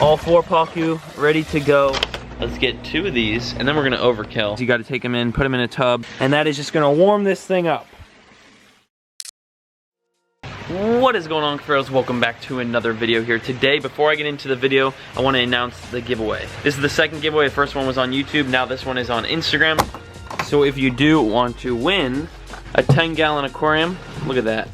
All 4 pacu ready to go. Let's get 2 of these, and then we're gonna overkill. You gotta take them in, put them in a tub, and that is just gonna warm this thing up. What is going on, Cuffaros? Welcome back to another video here. Today, before I get into the video, I wanna announce the giveaway. This is the second giveaway. The first one was on YouTube, now this one is on Instagram. So if you do want to win a 10-gallon aquarium, look at that.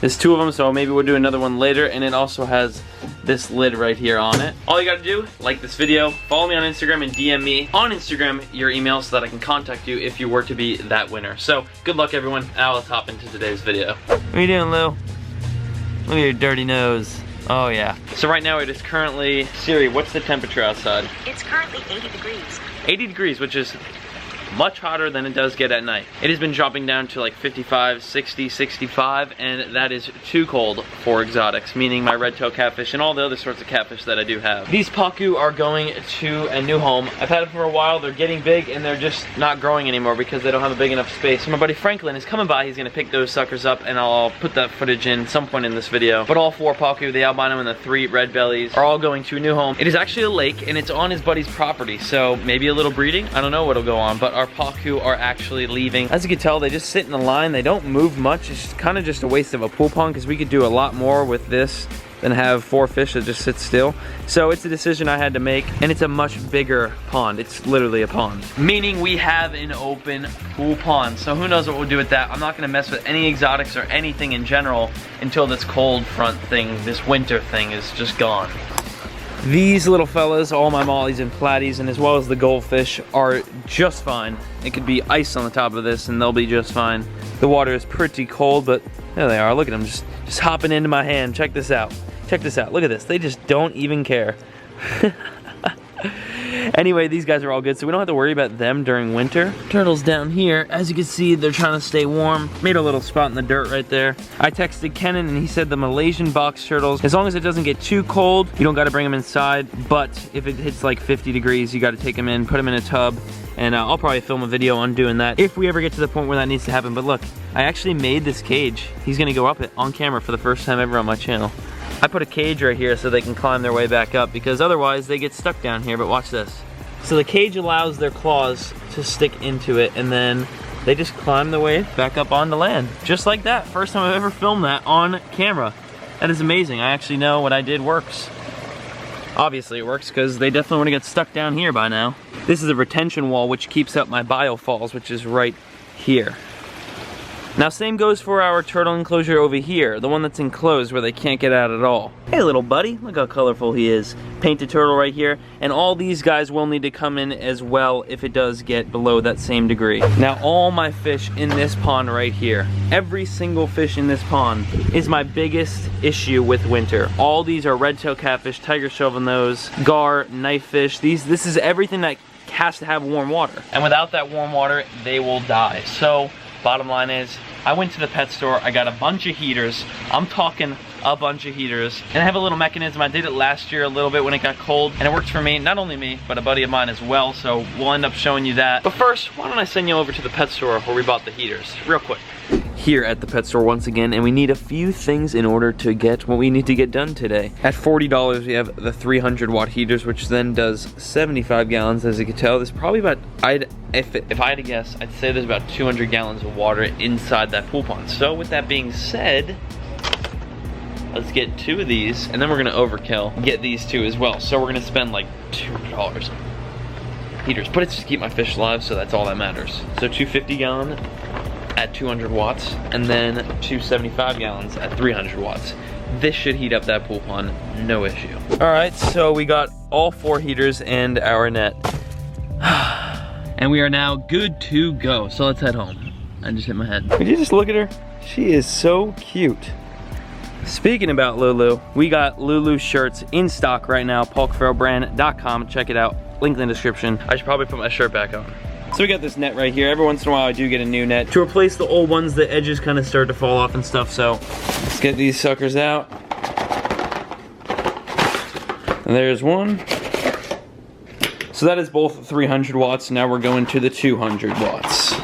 There's 2 of them, so maybe we'll do another one later, and it also has this lid right here on it. All you gotta do, like this video, follow me on Instagram, and DM me on Instagram your email so that I can contact you if you were to be that winner. So, good luck everyone. Now let's hop into today's video. What are you doing, Lou? Look at your dirty nose. Oh yeah. So right now it is currently, Siri, what's the temperature outside? It's currently 80 degrees. 80 degrees, which is much hotter than it does get at night. It has been dropping down to like 55, 60, 65, and that is too cold for exotics, meaning my red tail catfish and all the other sorts of catfish that I do have. These pacu are going to a new home. I've had them for a while. They're getting big and they're just not growing anymore because they don't have a big enough space. So my buddy Franklin is coming by. He's gonna pick those suckers up, and I'll put that footage in some point in this video. But all 4 pacu, the albino and the 3 red bellies, are all going to a new home. It is actually a lake and it's on his buddy's property, so maybe a little breeding. I don't know what'll go on, but our pacu are actually leaving. As you can tell, they just sit in the line. They don't move much. It's kind of just a waste of a pool pond because we could do a lot more with this than have 4 fish that just sit still. So it's a decision I had to make, and it's a much bigger pond. It's literally a pond. Meaning we have an open pool pond. So who knows what we'll do with that. I'm not gonna mess with any exotics or anything in general until this cold front thing, this winter thing is just gone. These little fellas, all my mollies and platies, and as well as the goldfish, are just fine. It could be ice on the top of this and they'll be just fine. The water is pretty cold, but there they are. Look at them, just hopping into my hand. Check this out. Check this out. Look at this. They just don't even care. Anyway, these guys are all good, so we don't have to worry about them during winter. Turtles down here, as you can see, they're trying to stay warm. Made a little spot in the dirt right there. I texted Canon and he said the Malaysian box turtles, as long as it doesn't get too cold, you don't gotta bring them inside, but if it hits like 50 degrees, you gotta take them in, put them in a tub, and I'll probably film a video on doing that if we ever get to the point where that needs to happen. But look, I actually made this cage. He's gonna go up it on camera for the first time ever on my channel. I put a cage right here so they can climb their way back up, because otherwise they get stuck down here. But watch this. So the cage allows their claws to stick into it, and then they just climb their way back up onto land. Just like that. First time I've ever filmed that on camera. That is amazing. I actually know what I did works. Obviously it works because they definitely want to get stuck down here by now. This is a retention wall which keeps up my biofalls, which is right here. Now same goes for our turtle enclosure over here, the one that's enclosed where they can't get out at all. Hey little buddy, look how colorful he is. Painted turtle right here, and all these guys will need to come in as well if it does get below that same degree. Now all my fish in this pond right here, every single fish in this pond is my biggest issue with winter. All these are red tail catfish, tiger shovel nose, gar, knife fish. This is everything that has to have warm water. And without that warm water, they will die. So bottom line is, I went to the pet store, I got a bunch of heaters. I'm talking a bunch of heaters. And I have a little mechanism. I did it last year a little bit when it got cold, and it works for me, not only me, but a buddy of mine as well, so we'll end up showing you that. But first, why don't I send you over to the pet store where we bought the heaters, real quick. Here at the pet store once again, and we need a few things in order to get what we need to get done today. At $40, we have the 300 watt heaters, which then does 75 gallons, as you can tell. There's probably about, if I had to guess, I'd say there's about 200 gallons of water inside that pool pond. So with that being said, let's get 2 of these, and then we're gonna overkill, get these 2 as well. So we're gonna spend like $200 on heaters, but it's just keep my fish alive, so that's all that matters. So 250 gallon at 200 watts, and then 275 gallons at 300 watts. This should heat up that pool pond, no issue. All right, so we got all 4 heaters and our net. And we are now good to go. So let's head home. I just hit my head. Would you just look at her? She is so cute. Speaking about Lulu, we got Lulu shirts in stock right now, PaulCuffarobrand.com. Check it out, link in the description. I should probably put my shirt back on. So we got this net right here. Every once in a while I do get a new net. To replace the old ones, the edges kind of start to fall off and stuff, so let's get these suckers out. And there's one. So that is both 300 watts. Now we're going to the 200 watts.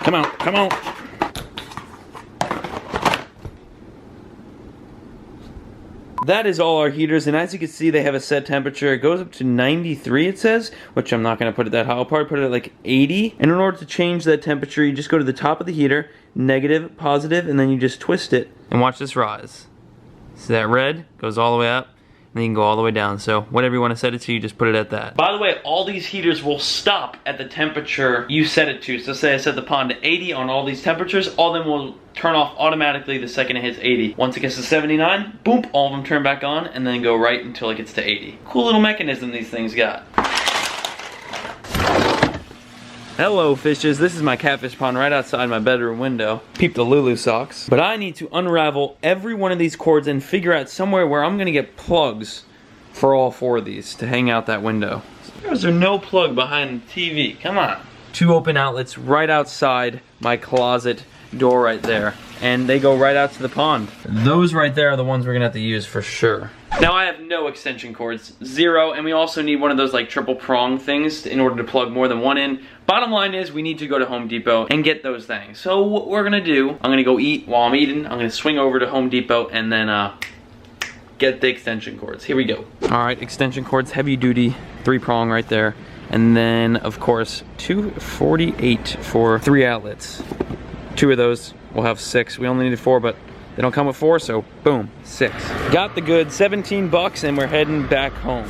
Come on, come on. That is all our heaters, and as you can see, they have a set temperature. It goes up to 93, it says, which I'm not going to put it that high. I'll probably put it at like 80. And in order to change that temperature, you just go to the top of the heater, negative, positive, and then you just twist it. And watch this rise. See that red? Goes all the way up. And then you can go all the way down. So whatever you want to set it to, you just put it at that. By the way, all these heaters will stop at the temperature you set it to. So say I set the pond to 80 on all these temperatures, all of them will turn off automatically the second it hits 80. Once it gets to 79, boom, all of them turn back on and then go right until it gets to 80. Cool little mechanism these things got. Hello fishes, this is my catfish pond right outside my bedroom window. Peep the Lulu socks. But I need to unravel every one of these cords and figure out somewhere where I'm gonna get plugs for all 4 of these to hang out that window. There's no plug behind the TV, come on. 2 open outlets right outside my closet door right there. And they go right out to the pond. Those right there are the ones we're gonna have to use for sure. Now I have no extension cords, 0, and we also need one of those like triple prong things in order to plug more than one in. Bottom line is we need to go to Home Depot and get those things. So what we're gonna do, I'm gonna go eat while I'm eating. I'm gonna swing over to Home Depot and then get the extension cords. Here we go. All right, extension cords, heavy duty, 3 prong right there. And then of course, 248 for 3 outlets. 2 of those, we'll have 6. We only needed 4, but they don't come with 4, so boom, 6. Got the goods, 17 bucks, and we're heading back home.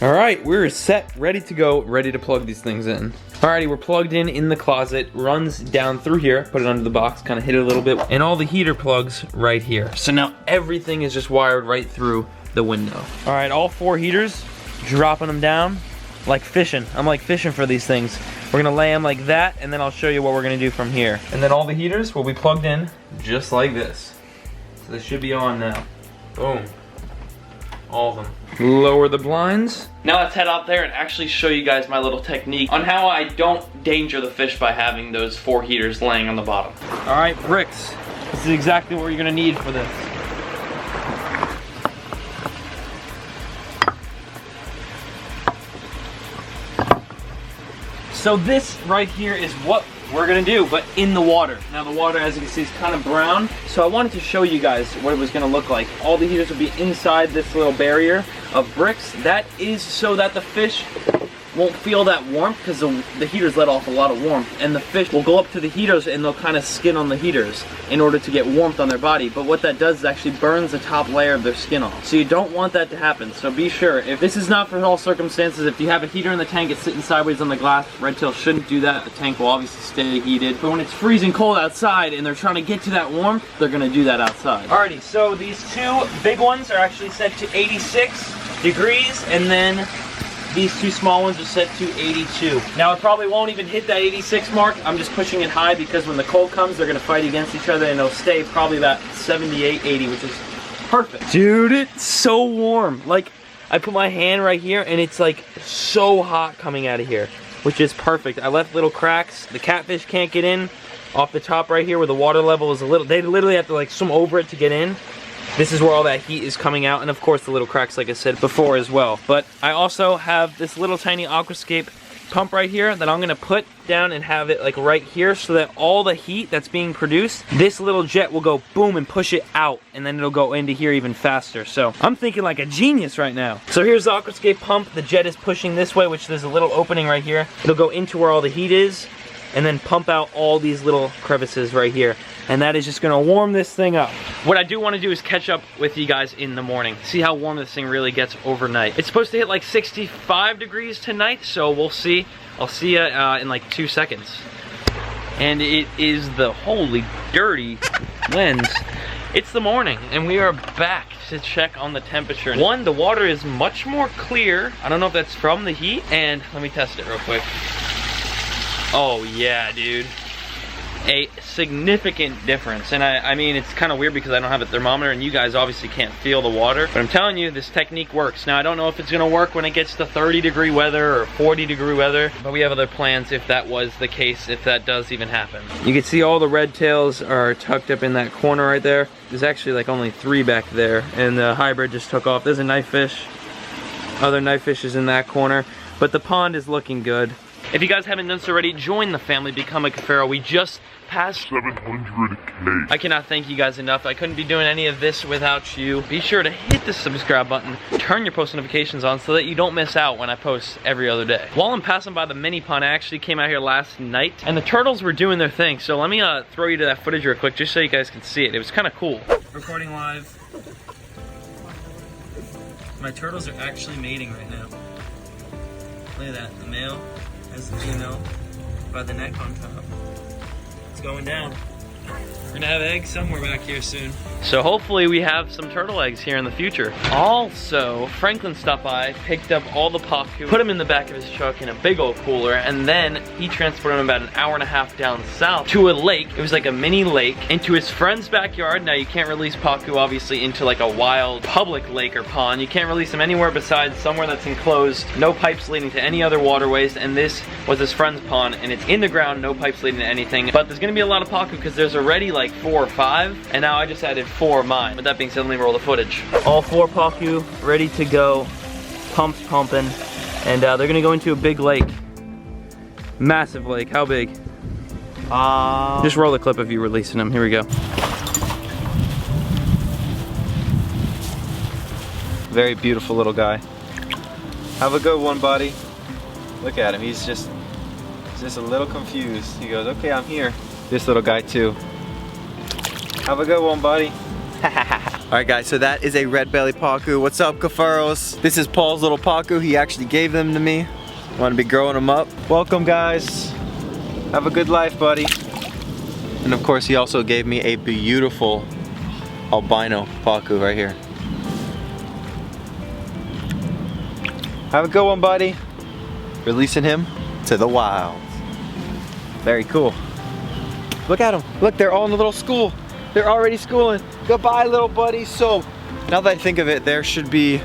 All right, we're set, ready to go, ready to plug these things in. Alrighty, we're plugged in the closet, runs down through here, put it under the box, kind of hit it a little bit, and all the heater plugs right here. So now everything is just wired right through the window. All right, all 4 heaters, dropping them down like fishing. I'm like fishing for these things. We're gonna lay them like that, and then I'll show you what we're gonna do from here. And then all the heaters will be plugged in just like this. So they should be on now. Boom. All of them. Lower the blinds. Now let's head out there and actually show you guys my little technique on how I don't danger the fish by having those 4 heaters laying on the bottom. All right, bricks. This is exactly what you're gonna need for this. So this right here is what we're gonna do, but in the water. Now the water, as you can see, is kind of brown. So I wanted to show you guys what it was gonna look like. All the heaters will be inside this little barrier of bricks. That is so that the fish won't feel that warmth, because the heaters let off a lot of warmth, and the fish will go up to the heaters and they'll kind of skin on the heaters in order to get warmth on their body. But what that does is actually burns the top layer of their skin off. So you don't want that to happen. So be sure, if this is not for all circumstances, if you have a heater in the tank, it's sitting sideways on the glass, red tail shouldn't do that. The tank will obviously stay heated. But when it's freezing cold outside and they're trying to get to that warmth, they're gonna do that outside. Alrighty, so these 2 big ones are actually set to 86 degrees, and then these 2 small ones are set to 82. Now it probably won't even hit that 86 mark. I'm just pushing it high because when the cold comes, they're gonna fight against each other, and it'll stay probably about 78, 80, which is perfect. Dude, it's so warm. Like, I put my hand right here and it's like so hot coming out of here, which is perfect. I left little cracks. The catfish can't get in off the top right here where the water level is a little, they literally have to like swim over it to get in. This is where all that heat is coming out, and of course the little cracks like I said before as well. But I also have this little tiny aquascape pump right here that I'm gonna put down and have it like right here, so that all the heat that's being produced, this little jet will go boom and push it out, and then it'll go into here even faster. So I'm thinking like a genius right now. So here's the aquascape pump. The jet is pushing this way, which there's a little opening right here. It'll go into where all the heat is, and then pump out all these little crevices right here. And that is just gonna warm this thing up. What I do wanna do is catch up with you guys in the morning. See how warm this thing really gets overnight. It's supposed to hit like 65 degrees tonight, so we'll see. I'll see you in like 2 seconds. And it is the holy dirty lens. It's the morning, and we are back to check on the temperature. One, the water is much more clear. I don't know if that's from the heat. And let me test it real quick. Oh yeah, dude. A significant difference. And I mean, it's kind of weird because I don't have a thermometer and you guys obviously can't feel the water, but I'm telling you, this technique works. Now I don't know if it's gonna work when it gets to 30-degree weather or 40-degree weather, but we have other plans if that was the case, if that does even happen. You can see all the red tails are tucked up in that corner right there. There's actually like only 3 back there, and the hybrid just took off. There's a knife fish, other knife fish is in that corner, but the pond is looking good. If you guys haven't done so already, join the family, become a Cuffaro. We just passed 700K. I cannot thank you guys enough. I couldn't be doing any of this without you. Be sure to hit the subscribe button, turn your post notifications on so that you don't miss out when I post every other day. While I'm passing by the mini pond, I actually came out here last night and the turtles were doing their thing. So let me throw you to that footage real quick just so you guys can see it. It was kind of cool. Recording live. My turtles are actually mating right now. Look at that, the male has the female by the neck on top. It's going down. We're gonna have eggs somewhere back here soon. So hopefully we have some turtle eggs here in the future. Also, Franklin stopped by, picked up all the pacu, put them in the back of his truck in a big old cooler, and then he transported them about an hour and a half down south to a lake. It was like a mini lake into his friend's backyard. Now you can't release pacu obviously into like a wild public lake or pond. You can't release them anywhere besides somewhere that's enclosed, no pipes leading to any other waterways, and this was his friend's pond and it's in the ground, no pipes leading to anything. But there's gonna be a lot of pacu because there's already like 4 or 5, and now I just added 4 of mine. With that being said, let me roll the footage. All 4 pacu ready to go, pumps pumping, and they're gonna go into a big lake. Massive lake, how big? Just roll the clip of you releasing them, here we go. Very beautiful little guy. Have a good one, buddy. Look at him, he's just a little confused. He goes, okay, I'm here. This little guy too. Have a good one, buddy. Alright guys, so that is a red belly pacu. What's up, Cuffaros? This is Paul's little pacu. He actually gave them to me. Want to be growing them up. Welcome, guys. Have a good life, buddy. And of course, he also gave me a beautiful albino pacu right here. Have a good one, buddy. Releasing him to the wild. Very cool. Look at them. Look, they're all in the little school. They're already schooling. Goodbye, little buddy. So, now that I think of it, there should be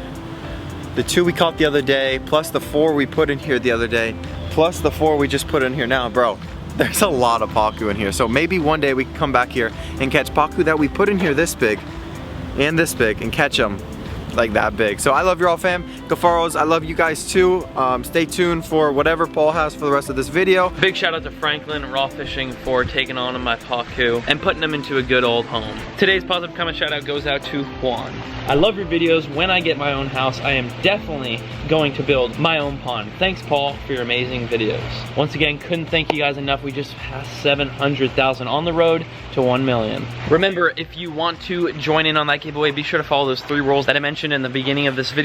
the 2 we caught the other day, plus the 4 we put in here the other day, plus the 4 we just put in here now. Bro, there's a lot of pacu in here. So maybe one day we can come back here and catch pacu that we put in here this big and catch them like that big. So I love you all, fam. Cuffaros, I love you guys too. Stay tuned for whatever Paul has for the rest of this video. Big shout out to Franklin Raw Fishing for taking on my pacu and putting them into a good old home. Today's positive comment shout out goes out to Juan. I love your videos. When I get my own house, I am definitely going to build my own pond. Thanks, Paul, for your amazing videos. Once again, couldn't thank you guys enough. We just passed 700,000 on the road to 1 million. Remember, if you want to join in on that giveaway, be sure to follow those 3 rules that I mentioned in the beginning of this video.